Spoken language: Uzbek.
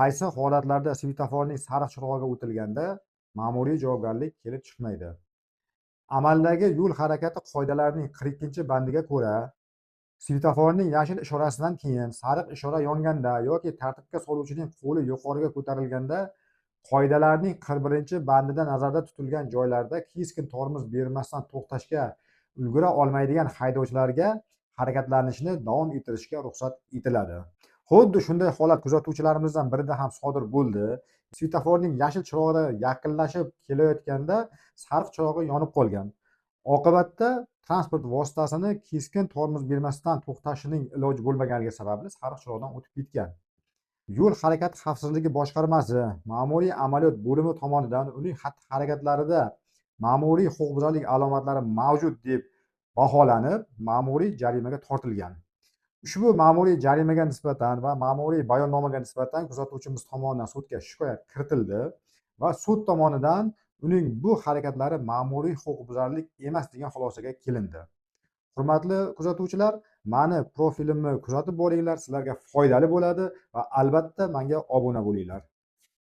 Qaysi holatlarda svetoforning sariq chirog'iga o'tilganda ma'muriy javobgarlik kelib chiqmaydi? Amaldagi yo'l harakati qoidalarining 42-bandiga ko'ra, svetoforning yashil ishorasidan keyin sariq ishora yonganda yoki tartibga soluvchining qo'li yuqoriga ko'tarilganda qoidalarning 41-bandida nazarda tutilgan joylarda keskin tormoz bermasdan to'xtashga ulgura olmaydigan haydovchilarga harakatlanishni davom ettirishga ruxsat etiladi. Xuddi shunday holat kuzatuvchilarimizdan birida ham sodir bo'ldi. Svetoforning yashil chirog'iga yaqinlashib kelayotganda sariq chirog'i yonib qolgan. Oqibatda transport vositasini keskin tormoz bermasdan to'xtashining iloji bo'lmaganligi sababli sariq chiroqdan o'tib ketgan. Yo'l harakati xavfsizligi boshqarmasi ma'muriy amaliyot bo'limi tomonidan uning xatti-harakatlarida ma'muriy huquqbuzarlik alomatlari mavjud deb baholanib, ma'muriy jarimaga tortilgan. Ushbu ma'muriy jarimaga nisbatan va ma'muriy bayonnomaga nisbatan kuzatuvchimiz tomonidan sudga shikoyat kiritildi va sud tomonidan uning bu harakatlari ma'muriy huquqbuzarlik emas degan xulosaga kelindi. Hurmatli kuzatuvchilar, mani profilimni kuzatib boringlar, sizlarga foydali bo'ladi va albatta menga obuna bo'linglar.